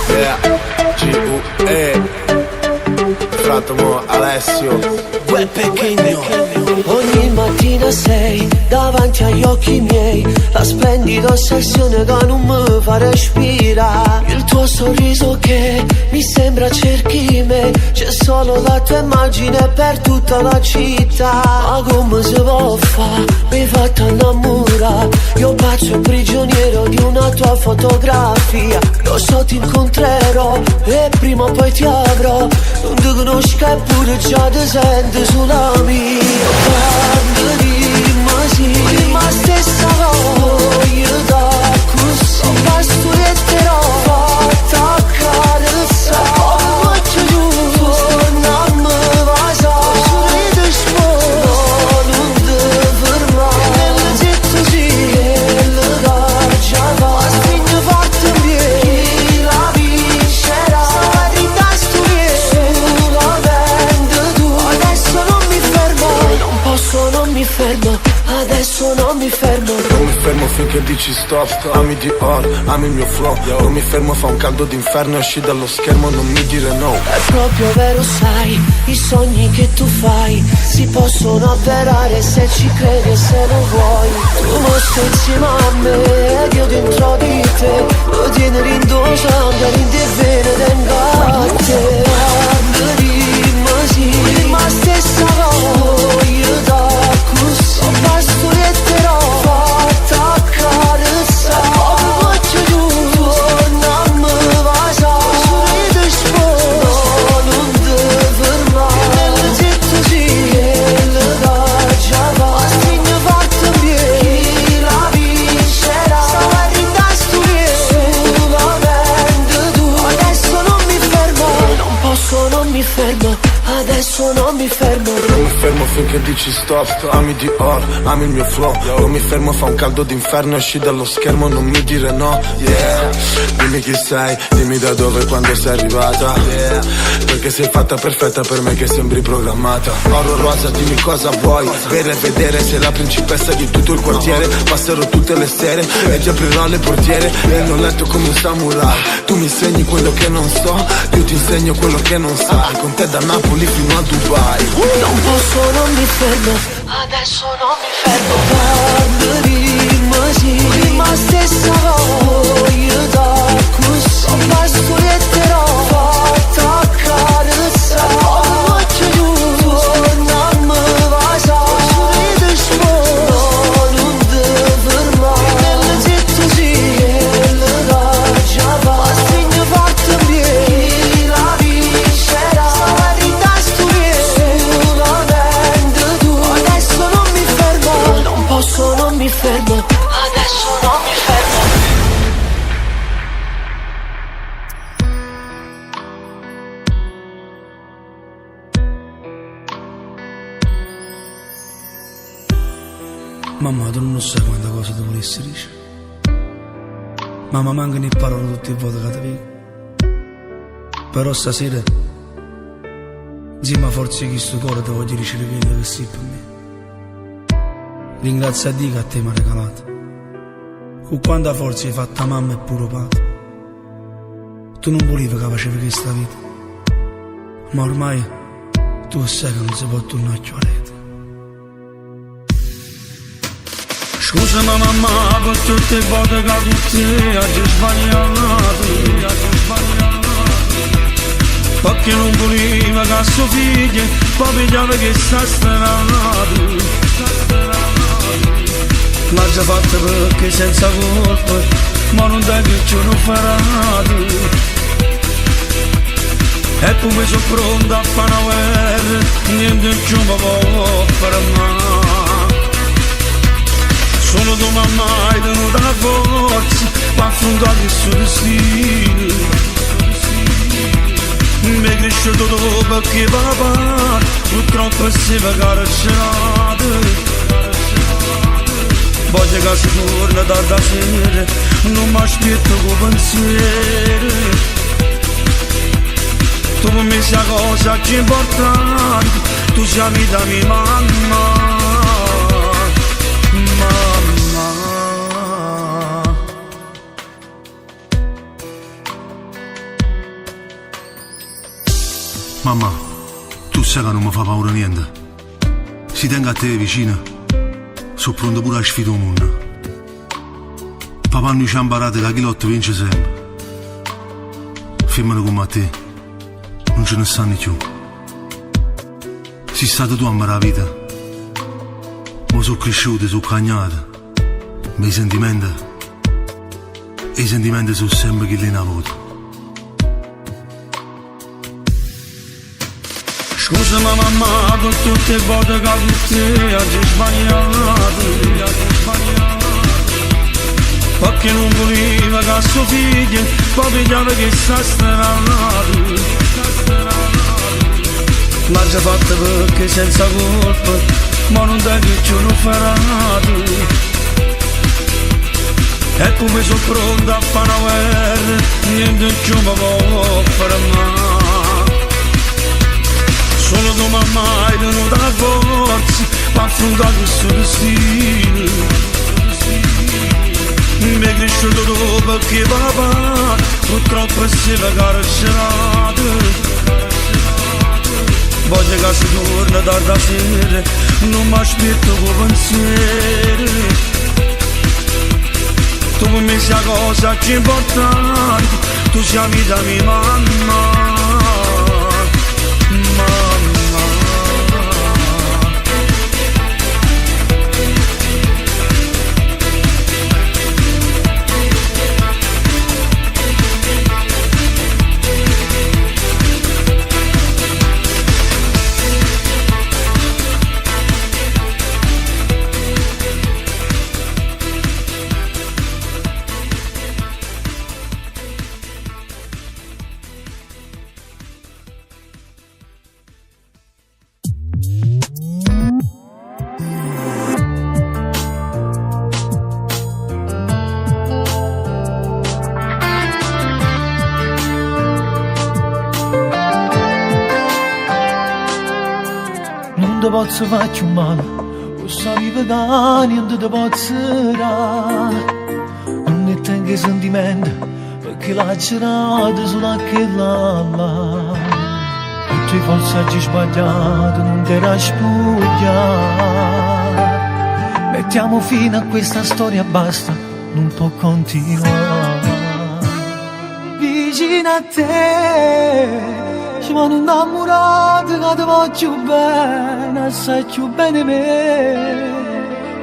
Yeah, G.U.E. Fratomo Alessio. Quel pequeno. Ogni mattina sei davanti agli occhi miei, la splendida ossessione che non mi fa respirare. Il tuo sorriso che mi sembra cerchi me, c'è solo la tua immagine per tutta la città. Ma come si può fare? Mi hai fatto innamorare. Io pazzo prigioniero di una tua fotografia. Lo so ti incontrerò e prima o poi ti avrò. Non ti conosco eppure già ti sento sulla mia. Quando rimasi ma stessa voglio da così ho pasto e te l'ho fatta accarezzare. Come faccio giù non mi va sa sorride sposo non ti fermare e nel zitto sì e le gargia va a stringere forte in piedi chi la vincerà stava dritta sulla vende tu adesso non mi fermo non posso non mi fermo adesso non mi fermo. Non mi fermo finché dici stop. Ami Dior, ami il mio flow. Non mi fermo, fa un caldo d'inferno. Esci dallo schermo, non mi dire no. È proprio vero sai, i sogni che tu fai si possono avverare se ci credi e se lo vuoi. Tu non stai insieme a me ed io dentro di te lo tieni rindosanza, rinde bene d'engate. Quando rimasi ma stessa voglio da così ho pasto e te l'ho fatta accarezzare. Come faccio giù non mi va sa sorride sposo non ti fermare e nel zitto sì e le gargia va a stringere forte in piedi chi la vincerà stava dritta sulla vende tu adesso non mi fermo non posso non mi fermo adesso non mi fermo. Non mi fermo finché dici stop. Ami Dior, ami il mio flow. Non mi fermo, fa un caldo d'inferno. Esci dallo schermo, non mi dire no. Yeah, dimmi chi sei, dimmi da dove e quando sei arrivata. Yeah, perché sei fatta perfetta per me che sembri programmata. Oro rosa, dimmi cosa vuoi. Bere e vedere, sei la principessa di tutto il quartiere. Passerò tutte le sere e ti aprirò le portiere. Nel mio letto come un samurai. Tu mi insegni quello che non so, io ti insegno quello che non sai. Con te da Napoli fino a Dubai. Non posso, non mi fermo, adesso non mi fermo. Quando rimasi ma stessa voglio da così ho pasto e te l'ho fatta accarezzare. Come faccio giù non mi va sa sorride sposo non ti fermare e nel zitto sì e le gargia va a stringere forte in piedi chi la vincerà stava dritta sulla vende tu adesso non mi fermo non posso non mi fermo adesso non mi fermo. Mamma, tu non sai quanta cosa ti volessi dire. Mamma, mancano le parole tutte le volte che ti vedo. Però stasera, insieme a forza di questo cuore, ti voglio dire quello che sei per me. Ringrazio a Dio che a te mi ha regalato. Con quanta forza hai fatto mamma e pure padre. Tu non volevi che facevi questa vita, ma ormai tu sai che non si può tornare più a rete. Scusa mamma per tutte le volte che tutti hai sbagliato. Perché non voleva che suo figlio poi pigliava che sta stranato. Ma già fatto perché senza colpa, ma non dai che ce lo farà. E come sono pronto a fare una guerra, niente più mi può fermare. Solo tu mamma hai tenuto la forza per affrontare il suo destino. Mi è cresciuto dopo perché papà purtroppo si va carcerato. Voglio che si torna da sera, non mi aspetto con pensiero. Tu per me sei la cosa più importante, tu sei la vita mia mamma. Mamma. Mamma, tu sai che non mi fa paura niente. Si tenga a te vicino, sono pronto pure a sfidare il mondo. Papà noi ci ha imparato che chi lotta vince sempre. Femmine come a te non ce ne stanno più. Sei stato tu a amare la vita, ma sono cresciuto, sono cagnato, ma i sentimenti sono sempre chi li ne avuto. Scusa mamma per tutte le volte che con te oggi sbagliato. Perché non voleva che suo figlio poi pigliava che sta stranato. Ma già fatto perché senza colpa, ma non dai che ci hanno farato. E come sono pronto a fare una guerra, niente più mi può fermare. Solo tu mamma hai tenuto la forza per affrontare questo destino. Mi è cresciuto dopo perché papà purtroppo esseva carcerato. Voglio che si torna tarda sera, non mi aspetto con pensiero. Tu per me sei la cosa più importante, tu sei la vita mia mamma. Non ti posso fare più male, posso vivere da niente ti posso dare. Non ne tengo sentimenti, perché la girata solo che là. Tutti i passaggi sbagliati non ti era spogliare. Mettiamo fine a questa storia, basta, non può continuare. Vicino a te ci sono innamorato che ti voglio bene, assai più bene me.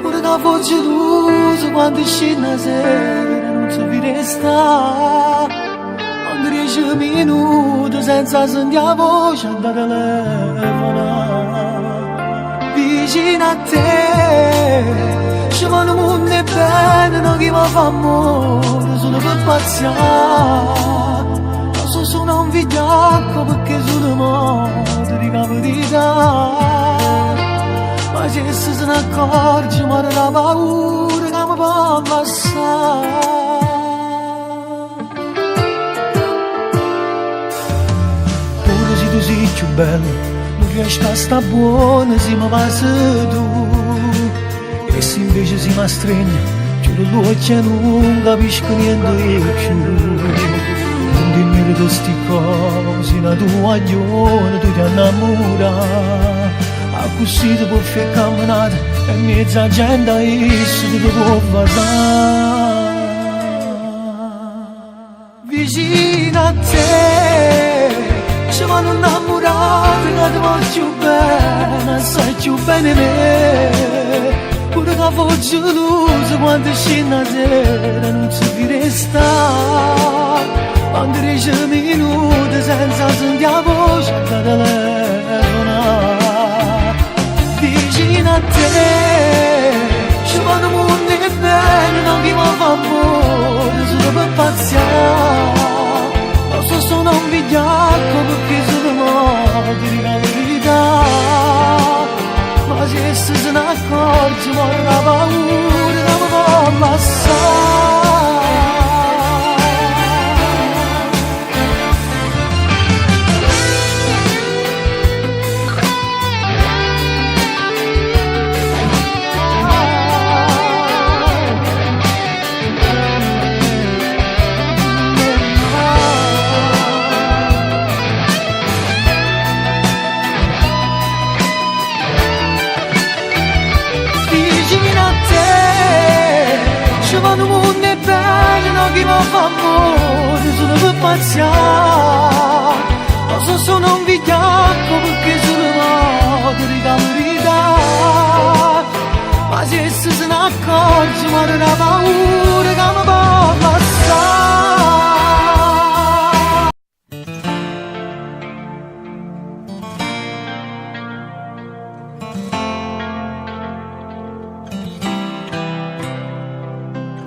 Pure che voce tu, quando scende la sera, non so vi resta. Quando 10 minuti senza sentire la voce da telefonare. Vicino a te ci sono mondo e bene, non chi mi fa amore, solo per pazziare. Sono un vigliacco perché sono morto di verità. Ma se se ne accorge muore la paura che mi può passare. Pure se tu sei più bello, non riesco a sta buona se mi passi tu. E se invece si mi stringe, chiudo l'occhio e non capisco niente più. Dimmi tu sti cose, una tua aglione, tu ti innamora. A così ti può fare camminare e mezza gente a esso ti può basare. Vicino a te ci vanno innamorati che ti voglio bene, assai più bene me. Pure che voce luce quando scende la sera non si resta. Quando 10 minuti senza sentire la voce da telefonare. Vicino a te ci vanno mondo e bene, non vi mi fa amore, solo per pazziare. Lo so sono un vigliacco perché sono morto di la verità. Ma se se ne accorge muore la paura che mi può passare. chi mi fa amore solo per pazziare. Non so sono un vigliacco perché sono morto di verità. Ma se se ne accorge ma non ha paura che mi può passare.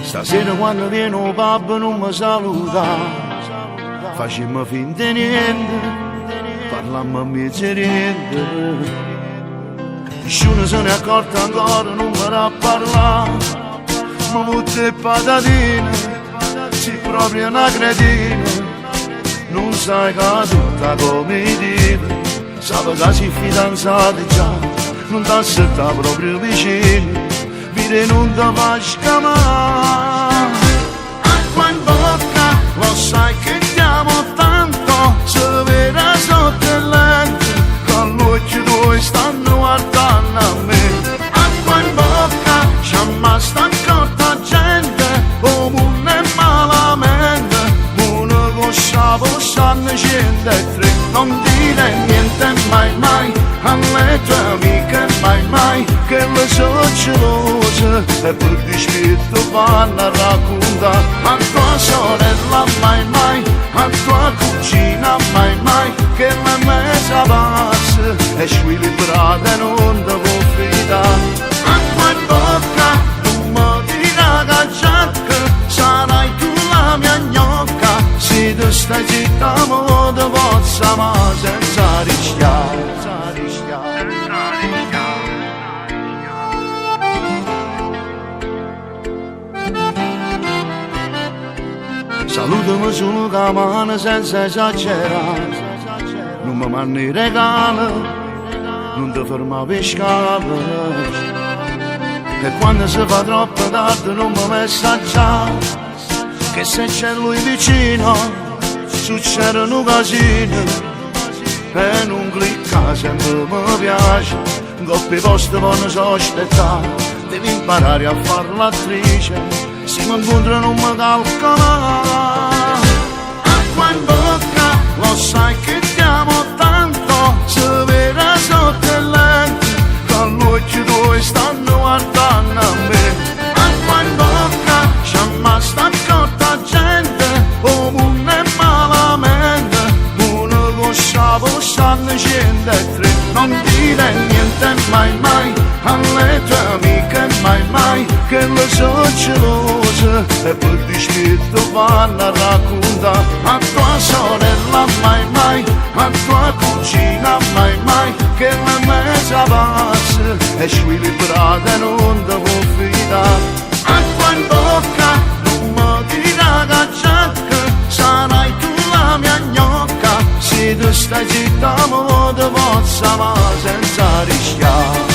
Stasera quando viene un pub non mi saluta, facciamo finta di niente, parlammo a mezzo niente. Nessuno se ne è accorto ancora, non mi va a parlare, ma tutte patatine, sei proprio una cretina, non sai che tutta come dire, sape che sei fidanzati già, non ti aspettare proprio vicino. Non ti fa scamare acqua in bocca, lo sai che ti amo tanto, se vede sotto il lente con l'occhio tuoi stanno guardando a me. Acqua in bocca, c'è mai sta accorta gente come un è malamente, una cosa possanno scendere e tre, non dire niente mai mai alle tue amiche mai mai che le so gelose e per dispetto vanno a raccontare a tua sorella mai mai, a tua cugina mai mai che la messa passa e squilibrata e non ti può fidare. Acqua in bocca, non mi dirà che giacca, sarai tu la mia gnocca, se tu stai zitta mo ti possa ma senza rischiare. Salutami solo con la mano senza esagerare, non mi mandi i regali, non ti ferma per scale, e quando si fa troppo tardi non mi messaggiare, che se c'è lui vicino succedono casini, e non clicca sempre mi piace, coppi posti vanno sospettare, devi imparare a far l'attrice. Se mi incontra non mi calcola. Acqua in bocca, lo sai che ti amo tanto, se vede sotto il lente con l'occhio tuoi stanno guardando a me. Acqua in bocca, c'è mai sta accorta gente come un è malamente, una cosa possanno scendere e tre, non dire niente mai mai alle tue amiche mai mai che le so gelose e per dispetto vanno a raccontare a tua sorella mai mai, a tua cugina mai mai che la messa passa e squilibrata e non ti può fidare. Acqua in bocca, non mi dirà che giacca, sarai tu la mia gnocca, se tu stai zitta mo ti possa ma senza rischiare.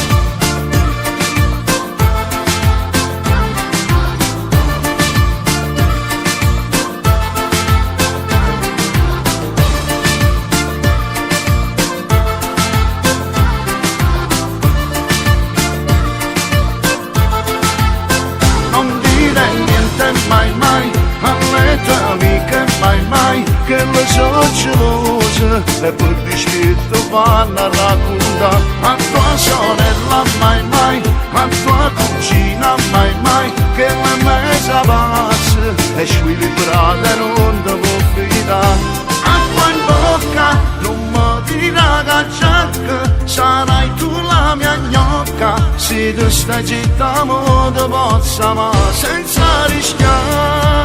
Mai mai alle tue amiche mai mai che le so gelose e per dispetto vanno a raccontare a tua sorella mai mai, a tua cugina mai mai che la messa passa e squilibrata e non ti può fidare. Acqua in bocca, non mi dirà che giacca, sarai tu la mia gnocca, se tu stai zitta mo ti possa ma senza rischiare.